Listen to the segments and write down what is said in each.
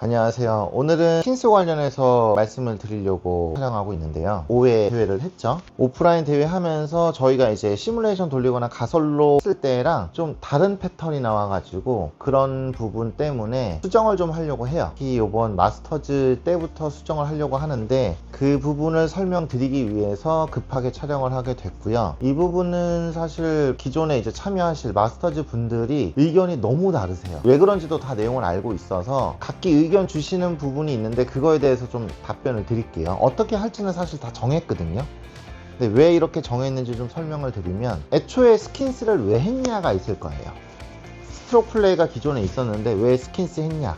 안녕하세요. 오늘은 스킨스 관련해서 말씀을 드리려고 촬영하고 있는데요. 5회 대회를 했죠. 오프라인 대회 하면서 저희가 이제 시뮬레이션 돌리거나 가설로 쓸 때랑 좀 다른 패턴이 나와가지고 그런 부분 때문에 수정을 좀 하려고 해요. 특히 이번 마스터즈 때부터 수정을 하려고 하는데 그 부분을 설명드리기 위해서 급하게 촬영을 하게 됐고요. 이 부분은 사실 기존에 이제 참여하실 마스터즈 분들이 의견이 너무 다르세요. 왜 그런지도 다 내용을 알고 있어서 각기 의견 주시는 부분이 있는데 그거에 대해서 좀 답변을 드릴게요. 어떻게 할지는 사실 다 정했거든요. 근데 왜 이렇게 정했는지 좀 설명을 드리면, 애초에 스킨스를 왜 했냐가 있을 거예요. 스트로크 플레이가 기존에 있었는데 왜 스킨스 했냐.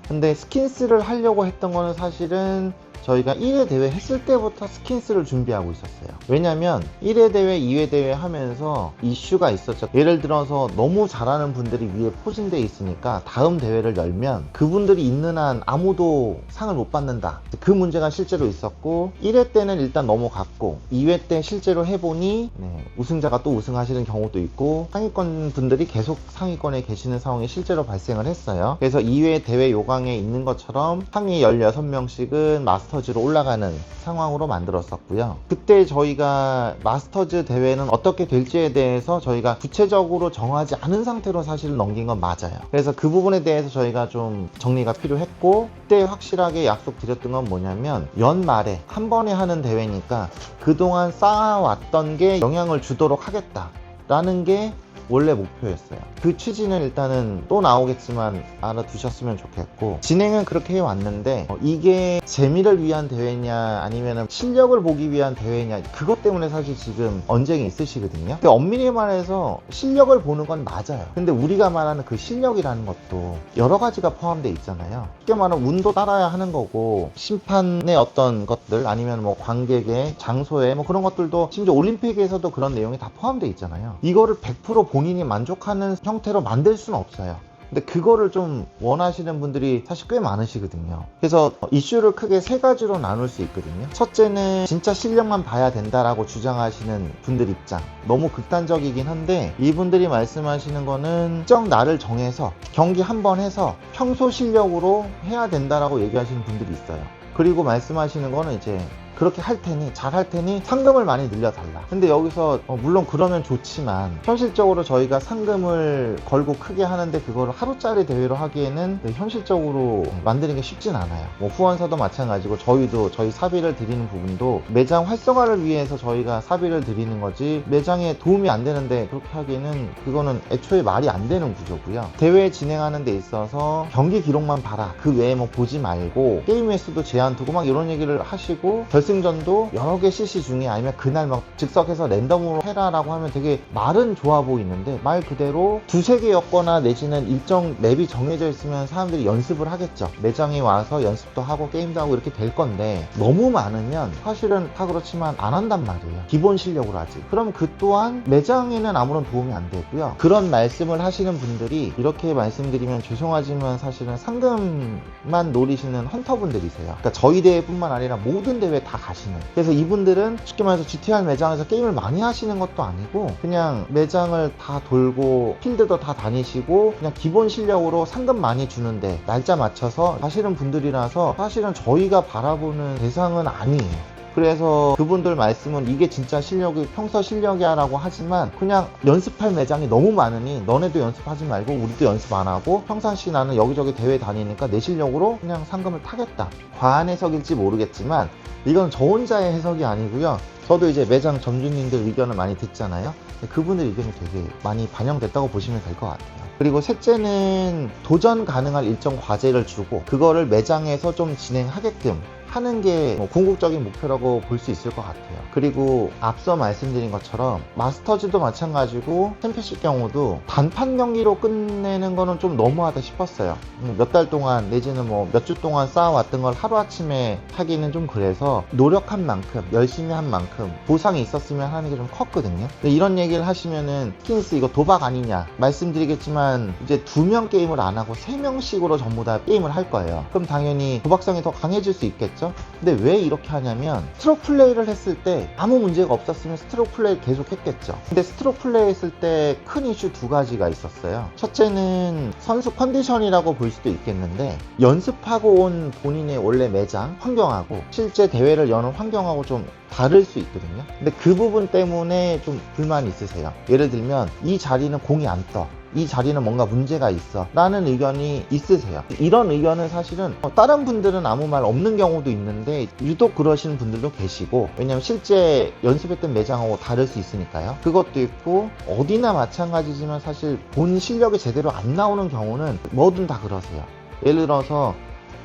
근데 스킨스를 하려고 했던 거는 사실은 저희가 1회 대회 했을 때부터 스킨스를 준비하고 있었어요. 왜냐면 1회 대회, 2회 대회 하면서 이슈가 있었죠. 예를 들어서 너무 잘하는 분들이 위에 포진되어 있으니까 다음 대회를 열면 그분들이 있는 한 아무도 상을 못 받는다. 그 문제가 실제로 있었고, 1회 때는 일단 넘어갔고 2회 때 실제로 해보니 우승자가 또 우승하시는 경우도 있고 상위권 분들이 계속 상위권에 계시는 상황이 실제로 발생을 했어요. 그래서 2회 대회 요강에 있는 것처럼 상위 16명씩은 마스터즈로 올라가는 상황으로 만들었었고요. 그때 저희가 마스터즈 대회는 어떻게 될지에 대해서 저희가 구체적으로 정하지 않은 상태로 사실 넘긴 건 맞아요. 그래서 그 부분에 대해서 저희가 좀 정리가 필요했고, 그때 확실하게 약속드렸던 건 뭐냐면 연말에 한 번에 하는 대회니까 그동안 쌓아왔던 게 영향을 주도록 하겠다라는 게 원래 목표였어요. 그 취지는 일단은 또 나오겠지만 알아두셨으면 좋겠고, 진행은 그렇게 해왔는데 이게 재미를 위한 대회냐 아니면 실력을 보기 위한 대회냐, 그것 때문에 사실 지금 언쟁이 있으시거든요. 근데 엄밀히 말해서 실력을 보는 건 맞아요. 근데 우리가 말하는 그 실력이라는 것도 여러 가지가 포함되어 있잖아요. 쉽게 말하면 운도 따라야 하는 거고, 심판의 어떤 것들 아니면 뭐 관객의 장소에 뭐 그런 것들도, 심지어 올림픽에서도 그런 내용이 다 포함되어 있잖아요. 이거를 100% 본인이 만족하는 형태로 만들 수는 없어요. 근데 그거를 좀 원하시는 분들이 사실 꽤 많으시거든요. 그래서 이슈를 크게 세 가지로 나눌 수 있거든요. 첫째는 진짜 실력만 봐야 된다라고 주장하시는 분들 입장, 너무 극단적이긴 한데, 이분들이 말씀하시는 거는 특정 날을 정해서 경기 한 번 해서 평소 실력으로 해야 된다라고 얘기하시는 분들이 있어요. 그리고 말씀하시는 거는 이제 그렇게 할 테니, 잘 할 테니 상금을 많이 늘려달라. 근데 여기서 물론 그러면 좋지만 현실적으로 저희가 상금을 걸고 크게 하는데 그거를 하루짜리 대회로 하기에는 현실적으로 만드는 게 쉽진 않아요. 뭐 후원사도 마찬가지고 저희도 저희 사비를 드리는 부분도 매장 활성화를 위해서 저희가 사비를 드리는 거지, 매장에 도움이 안 되는데 그렇게 하기에는 그거는 애초에 말이 안 되는 구조고요. 대회 진행하는 데 있어서 경기 기록만 봐라, 그 외에 뭐 보지 말고 게임 횟수도 제한 두고 막 이런 얘기를 하시고, 결승전도 여러 개 CC 중에 아니면 그날 막 즉석해서 랜덤으로 해라라고 하면 되게 말은 좋아 보이는데, 말 그대로 두세 개였거나 내지는 일정 맵이 정해져 있으면 사람들이 연습을 하겠죠. 매장에 와서 연습도 하고 게임도 하고 이렇게 될 건데, 너무 많으면 사실은 다 그렇지만 안 한단 말이에요. 기본 실력으로 하지. 그럼 그 또한 매장에는 아무런 도움이 안 되고요. 그런 말씀을 하시는 분들이, 이렇게 말씀드리면 죄송하지만 사실은 상금만 노리시는 헌터분들이세요. 그러니까 저희 대회뿐만 아니라 모든 대회 다 가시는. 그래서 이분들은 쉽게 말해서 GTR 매장에서 게임을 많이 하시는 것도 아니고 그냥 매장을 다 돌고 필드도 다 다니시고 그냥 기본 실력으로 상금 많이 주는데 날짜 맞춰서 하시는 분들이라서 사실은 저희가 바라보는 대상은 아니에요. 그래서 그분들 말씀은 이게 진짜 실력이 평소 실력이야 라고 하지만, 그냥 연습할 매장이 너무 많으니 너네도 연습하지 말고 우리도 연습 안 하고 평상시 나는 여기저기 대회 다니니까 내 실력으로 그냥 상금을 타겠다. 과한 해석일지 모르겠지만 이건 저 혼자의 해석이 아니고요. 저도 이제 매장 점주님들 의견을 많이 듣잖아요. 그분들 의견이 되게 많이 반영됐다고 보시면 될 것 같아요. 그리고 셋째는 도전 가능한 일정 과제를 주고 그거를 매장에서 좀 진행하게끔 하는 게 궁극적인 목표라고 볼 수 있을 것 같아요. 그리고 앞서 말씀드린 것처럼 마스터즈도 마찬가지고 챔피언십 경우도 단판 경기로 끝내는 거는 좀 너무하다 싶었어요. 몇 달 동안 내지는 뭐 몇 주 동안 쌓아왔던 걸 하루아침에 하기는 좀 그래서, 노력한 만큼 열심히 한 만큼 보상이 있었으면 하는 게 좀 컸거든요. 근데 이런 얘기를 하시면은 스킨스 이거 도박 아니냐 말씀드리겠지만, 이제 2명 게임을 안 하고 3명씩으로 전부 다 게임을 할 거예요. 그럼 당연히 도박성이 더 강해질 수 있겠죠. 하겠죠. 근데 왜 이렇게 하냐면 스트로크 플레이를 했을 때 아무 문제가 없었으면 스트로크 플레이 계속 했겠죠. 근데 스트로크 플레이 했을 때 큰 이슈 두 가지가 있었어요. 첫째는 선수 컨디션이라고 볼 수도 있겠는데, 연습하고 온 본인의 원래 매장 환경하고 실제 대회를 여는 환경하고 좀 다를 수 있거든요. 근데 그 부분 때문에 좀 불만이 있으세요. 예를 들면 이 자리는 공이 안 떠, 이 자리는 뭔가 문제가 있어 라는 의견이 있으세요. 이런 의견은 사실은 다른 분들은 아무 말 없는 경우도 있는데 유독 그러시는 분들도 계시고, 왜냐면 실제 연습했던 매장하고 다를 수 있으니까요. 그것도 있고, 어디나 마찬가지지만 사실 본 실력이 제대로 안 나오는 경우는 뭐든 다 그러세요. 예를 들어서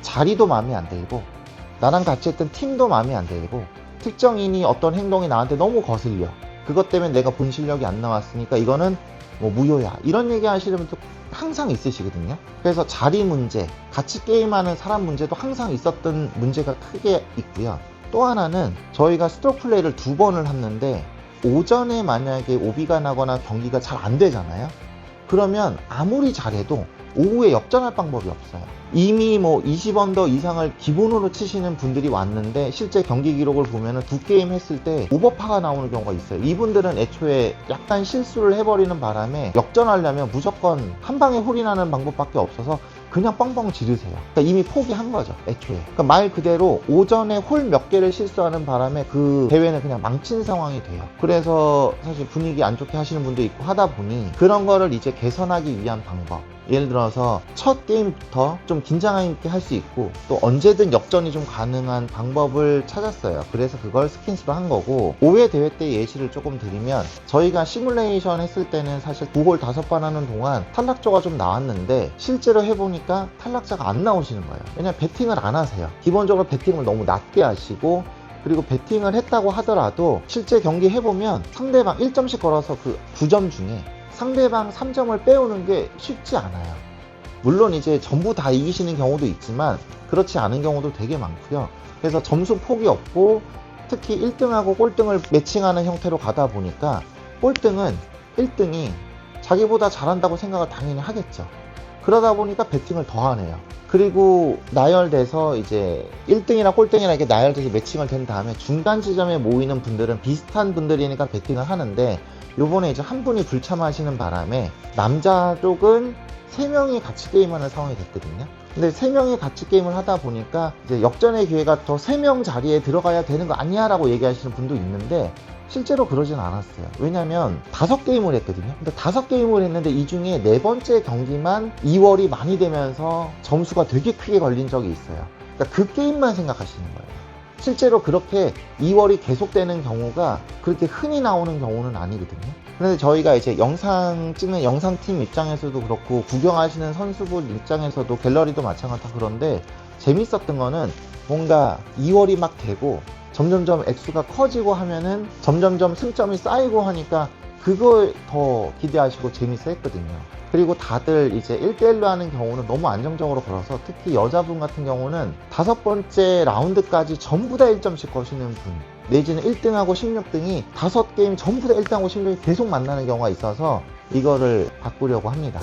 자리도 마음에 안 들고, 나랑 같이 했던 팀도 마음에 안 들고, 특정인이 어떤 행동이 나한테 너무 거슬려, 그것 때문에 내가 본 실력이 안 나왔으니까 이거는 뭐 무효야, 이런 얘기 하시는 분도 항상 있으시거든요. 그래서 자리 문제, 같이 게임하는 사람 문제도 항상 있었던 문제가 크게 있고요. 또 하나는 저희가 스트로크 플레이를 2번을 했는데 오전에 만약에 오비가 나거나 경기가 잘 안 되잖아요. 그러면 아무리 잘해도 오후에 역전할 방법이 없어요. 이미 뭐 20언더 이상을 기본으로 치시는 분들이 왔는데 실제 경기 기록을 보면은 2게임 했을 때 오버파가 나오는 경우가 있어요. 이분들은 애초에 약간 실수를 해버리는 바람에 역전하려면 무조건 한 방에 홀이 나는 방법밖에 없어서 그냥 뻥뻥 지르세요. 그러니까 이미 포기한 거죠, 애초에. 그러니까 말 그대로 오전에 홀 몇 개를 실수하는 바람에 그 대회는 그냥 망친 상황이 돼요. 그래서 사실 분위기 안 좋게 하시는 분도 있고 하다 보니 그런 거를 이제 개선하기 위한 방법, 예를 들어서 첫 게임부터 좀 긴장 있게 할 수 있고 또 언제든 역전이 좀 가능한 방법을 찾았어요. 그래서 그걸 스킨스로 한 거고, 5회 대회 때 예시를 조금 드리면 저희가 시뮬레이션 했을 때는 사실 9홀 5번 하는 동안 탈락조가 좀 나왔는데 실제로 해보니까 탈락자가 안 나오시는 거예요. 왜냐면 배팅을 안 하세요. 기본적으로 배팅을 너무 낮게 하시고, 그리고 배팅을 했다고 하더라도 실제 경기 해보면 상대방 1점씩 걸어서 그 9점 중에 상대방 3점을 빼오는 게 쉽지 않아요. 물론 이제 전부 다 이기시는 경우도 있지만 그렇지 않은 경우도 되게 많고요. 그래서 점수 폭이 없고 특히 1등하고 꼴등을 매칭하는 형태로 가다 보니까 꼴등은 1등이 자기보다 잘한다고 생각을 당연히 하겠죠. 그러다 보니까 배팅을 더 하네요. 그리고 나열돼서 이제 1등이랑 꼴등이랑 이렇게 나열돼서 매칭을 된 다음에 중간 지점에 모이는 분들은 비슷한 분들이니까 배팅을 하는데, 요번에 이제 한 분이 불참하시는 바람에 남자 쪽은 3명이 같이 게임하는 상황이 됐거든요. 근데 3명이 같이 게임을 하다 보니까 이제 역전의 기회가 더 3명 자리에 들어가야 되는 거 아니야 라고 얘기하시는 분도 있는데 실제로 그러진 않았어요. 왜냐면 5게임을 했거든요. 근데 5게임을 했는데 이 중에 4번째 경기만 2월이 많이 되면서 점수가 되게 크게 걸린 적이 있어요. 그러니까 그 게임만 생각하시는 거예요. 실제로 그렇게 2월이 계속되는 경우가 그렇게 흔히 나오는 경우는 아니거든요. 그런데 저희가 이제 영상 찍는 영상팀 입장에서도 그렇고 구경하시는 선수분 입장에서도 갤러리도 마찬가지다. 그런데 재밌었던 거는 뭔가 2월이 막 되고 점점점 액수가 커지고 하면은 점점점 승점이 쌓이고 하니까 그걸 더 기대하시고 재밌어 했거든요. 그리고 다들 이제 1대1로 하는 경우는 너무 안정적으로 걸어서 특히 여자분 같은 경우는 5번째 라운드까지 전부 다 1점씩 거시는 분, 내지는 1등하고 16등이 5게임 전부 다 1등하고 16등이 계속 만나는 경우가 있어서 이거를 바꾸려고 합니다.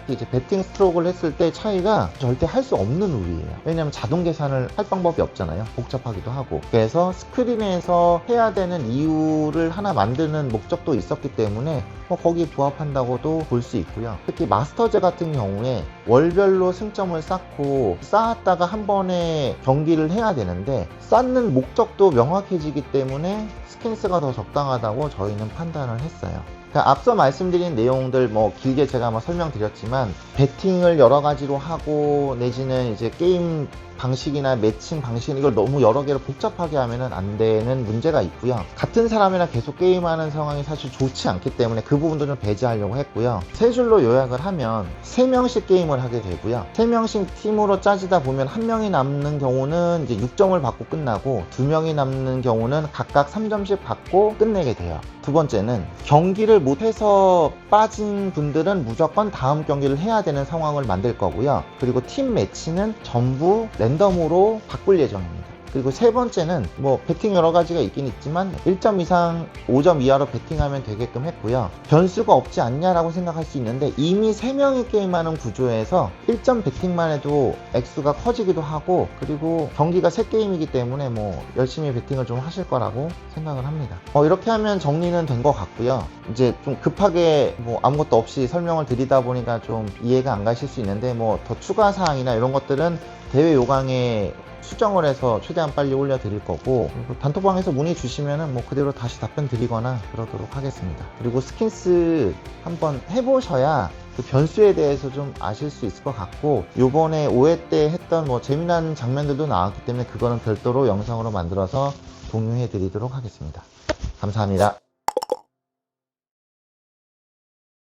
이제 배팅 스트로크를 했을 때 차이가 절대 할 수 없는 룰이에요. 왜냐면 자동 계산을 할 방법이 없잖아요. 복잡하기도 하고. 그래서 스크린에서 해야 되는 이유를 하나 만드는 목적도 있었기 때문에 거기에 부합한다고도 볼 수 있고요. 특히 마스터즈 같은 경우에 월별로 승점을 쌓고 쌓았다가 한 번에 경기를 해야 되는데 쌓는 목적도 명확해지기 때문에 스킨스가 더 적당하다고 저희는 판단을 했어요. 앞서 말씀드린 내용들 뭐 길게 제가 설명드렸지만 배팅을 여러 가지로 하고 내지는 이제 게임 방식이나 매칭 방식 이걸 너무 여러 개로 복잡하게 하면은 안 되는 문제가 있고요. 같은 사람이랑 계속 게임하는 상황이 사실 좋지 않기 때문에 그 부분도 좀 배제하려고 했고요. 세 줄로 요약을 하면 3명씩 게임을 하게 되고요. 3명씩 팀으로 짜지다 보면 1명이 남는 경우는 이제 6점을 받고 끝나고 2명이 남는 경우는 각각 3점씩 받고 끝내게 돼요. 두 번째는 경기를 못해서 빠진 분들은 무조건 다음 경기를 해야 되는 상황을 만들 거고요. 그리고 팀 매치는 전부 랜덤으로 바꿀 예정입니다. 그리고 세 번째는 뭐 배팅 여러 가지가 있긴 있지만 1점 이상 5점 이하로 배팅하면 되게끔 했고요. 변수가 없지 않냐라고 생각할 수 있는데 이미 3명이 게임하는 구조에서 1점 배팅만 해도 액수가 커지기도 하고, 그리고 경기가 3게임이기 때문에 뭐 열심히 배팅을 좀 하실 거라고 생각을 합니다. 이렇게 하면 정리는 된 것 같고요. 이제 좀 급하게 뭐 아무것도 없이 설명을 드리다 보니까 좀 이해가 안 가실 수 있는데, 뭐 더 추가 사항이나 이런 것들은 대회 요강에 수정을 해서 최대한 빨리 올려드릴 거고, 그리고 단톡방에서 문의 주시면은 뭐 그대로 다시 답변 드리거나 그러도록 하겠습니다. 그리고 스킨스 한번 해보셔야 그 변수에 대해서 좀 아실 수 있을 것 같고, 요번에 5회 때 했던 뭐 재미난 장면들도 나왔기 때문에 그거는 별도로 영상으로 만들어서 공유해 드리도록 하겠습니다. 감사합니다.